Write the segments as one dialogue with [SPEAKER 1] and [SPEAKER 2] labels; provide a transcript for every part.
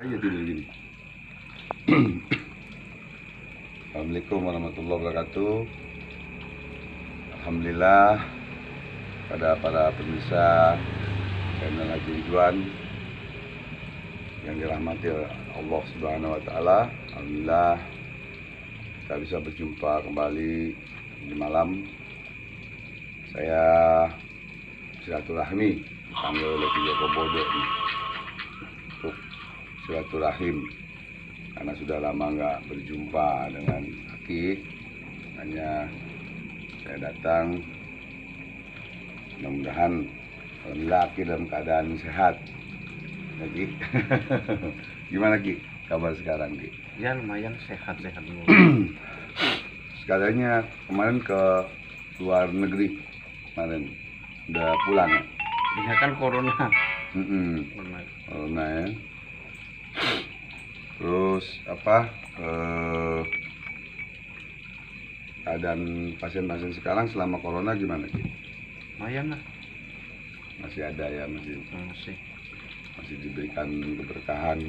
[SPEAKER 1] Aja tidur gini. Assalamualaikum warahmatullahi wabarakatuh. Alhamdulillah pada para pemirsa channel Haji Ridwan yang dirahmati Allah Subhanahu wa taala. Alhamdulillah kita bisa berjumpa kembali di malam. Saya silaturahmi dipanggil oleh Joko Bodo untuk silaturahim karena sudah lama nggak berjumpa dengan Aki. Makanya saya datang, mudah-mudahan alhamdulillah Aki dalam keadaan sehat. Ki. Gimana Ki kabar sekarang Ki?
[SPEAKER 2] Ya lumayan sehat-sehat dulu.
[SPEAKER 1] Sekaliannya kemarin ke luar negeri, kemarin udah pulang ya?
[SPEAKER 2] Ini kan corona.
[SPEAKER 1] Corona ya. Terus apa? Keadaan pasien-pasien sekarang selama corona gimana Ki?
[SPEAKER 2] Lumayan lah.
[SPEAKER 1] Masih ada ya, masih diberikan keberkahan.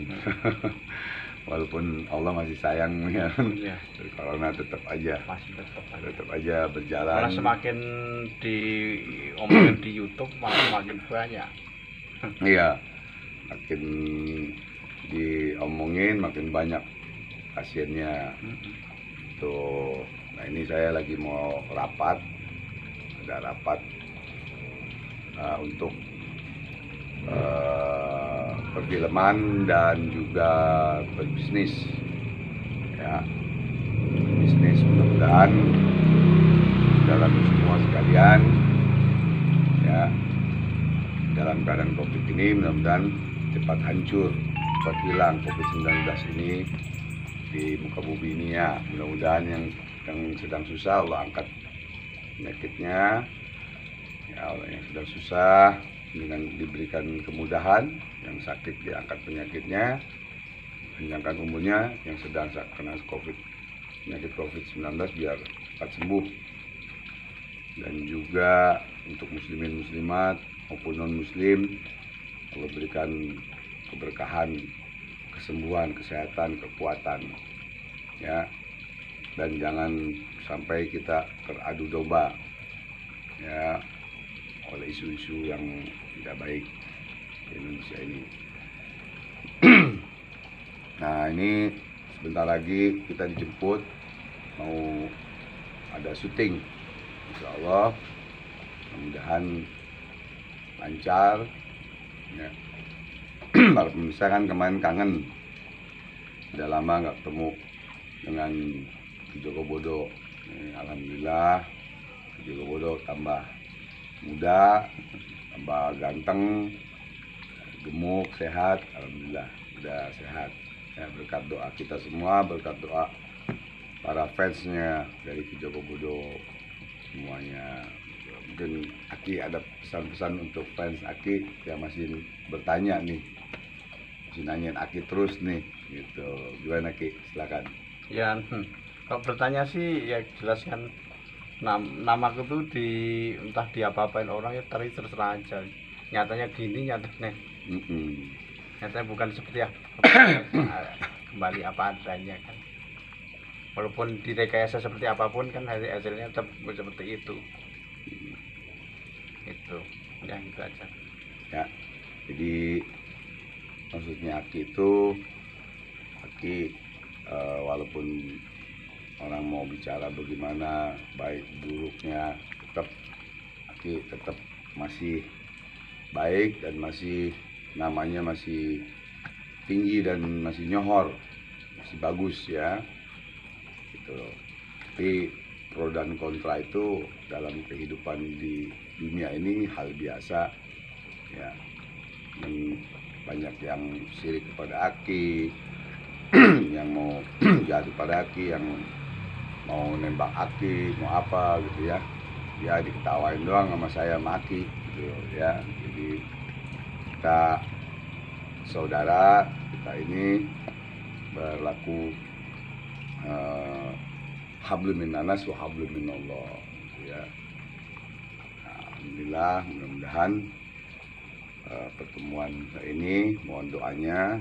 [SPEAKER 1] Walaupun Allah masih sayang ya,
[SPEAKER 2] Ya.
[SPEAKER 1] corona tetap aja berjalan.
[SPEAKER 2] Malah semakin diomongin di YouTube malah semakin banyak.
[SPEAKER 1] Iya, makin diomongin makin banyak pasiennya. Tuh, nah ini saya lagi mau rapat, ada rapat untuk perfilman dan juga berbisnis ya, bisnis. Mudah-mudahan dalam semua sekalian ya, dalam keadaan COVID ini mudah-mudahan cepat hancur, cepat hilang COVID-19 ini di muka bumi ini ya. Mudah-mudahan yang sedang susah Allah angkat penyakitnya ya. Allah yang sedang susah dengan diberikan kemudahan, yang sakit diangkat penyakitnya, panjangkan umurnya, yang sedang kena penyakit COVID-19 biar cepat sembuh. Dan juga untuk muslimin muslimat maupun non muslim Allah berikan keberkahan, kesembuhan, kesehatan, kekuatan ya. Dan jangan sampai kita teradu domba ya oleh isu-isu yang tidak baik di Indonesia ini. Nah ini sebentar lagi kita dijemput, mau ada syuting, insya Allah mudah-mudahan lancar ya. Para pemirsa kan kemarin kangen, udah lama nggak ketemu dengan Joko Bodo. Alhamdulillah Joko Bodo tambah muda, tambah ganteng, gemuk, sehat. Alhamdulillah udah sehat ya, berkat doa kita semua, berkat doa para fansnya dari Joko Bodo semuanya. Mungkin Aki ada pesan-pesan untuk fans Aki yang masih bertanya nih, masih nanyain Aki terus nih gitu. Gimana Ki, silakan.
[SPEAKER 2] Ya, kalau bertanya sih ya jelaskan namaku tuh entah diapa-apain orang ya terserah aja. Nyatanya gini, nyatanya bukan seperti kembali apa adanya kan. Walaupun direkayasa seperti apapun kan hasilnya tetap seperti itu. Itu ya, itu aja
[SPEAKER 1] ya. Jadi maksudnya Aki walaupun orang mau bicara bagaimana baik buruknya, Aki tetap masih baik dan masih namanya masih tinggi dan masih nyohor, masih bagus ya gitu. Tapi pro dan kontra itu dalam kehidupan di dunia ini hal biasa ya. Banyak yang sirik kepada Aki, yang mau jahat pada Aki, yang mau nembak Aki, mau apa gitu ya. Ya diketawain doang sama saya mati gitu ya. Jadi kita saudara, kita ini berlaku hablum minnanas wa hablum minallah gitu ya. Alhamdulillah, mudah-mudahan pertemuan ini mohon doanya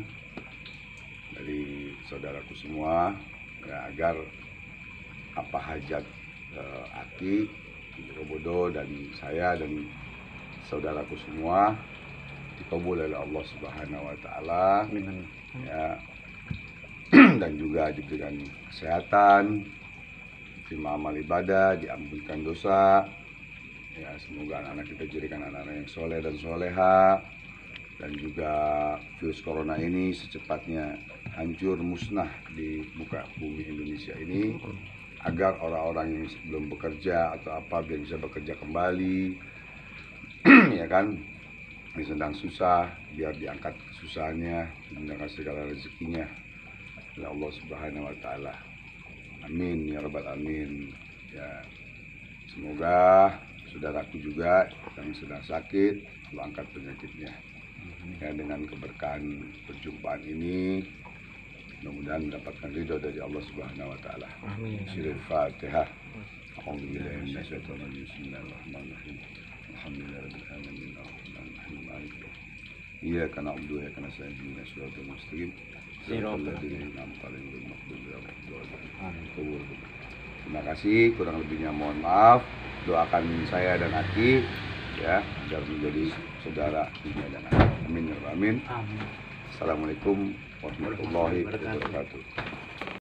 [SPEAKER 1] saudaraku semua ya, agar apa hajat Aki, Robodo dan saya dan saudaraku semua dikabul oleh Allah Subhanahu wa taala ya. Dan juga diberikan kesehatan, terima amal ibadah, diampunkan dosa ya. Semoga anak-anak kita jadikan anak-anak yang soleh dan soleha, dan juga virus corona ini secepatnya hancur musnah di muka bumi Indonesia ini, agar orang-orang yang belum bekerja atau apa biar bisa bekerja kembali ya kan, yang sedang susah biar diangkat kesusahannya, dimudahkan segala rezekinya oleh Allah Subhanahu wa taala. Amin ya rabbal alamin ya. Semoga saudaraku juga yang sedang sakit Allah angkat penyakitnya ya. Dengan keberkahan perjumpaan ini mudah-mudahan mendapatkan ridho dari Allah Subhanahu wa taala.
[SPEAKER 3] Amin.
[SPEAKER 1] Surah Fatihah. A'udzubillahi minasyaitonir rajim. Bismillahirrahmanirrahim. Alhamdulillahirabbil alamin. Arrahmanirrahim. Maliki yaumiddin. Iyyaka na'budu wa iyyaka nasta'in. Ihdinas siratal mustaqim. Siratal ladzina an'amta 'alaihim ghairil maghdubi 'alaihim. Terima kasih, kurang lebihnya mohon maaf. Doakan saya dan Aki ya agar menjadi saudara dunia dan akhirat. Amin ya rabbal alamin. Assalamualaikum warahmatullahi wabarakatuh.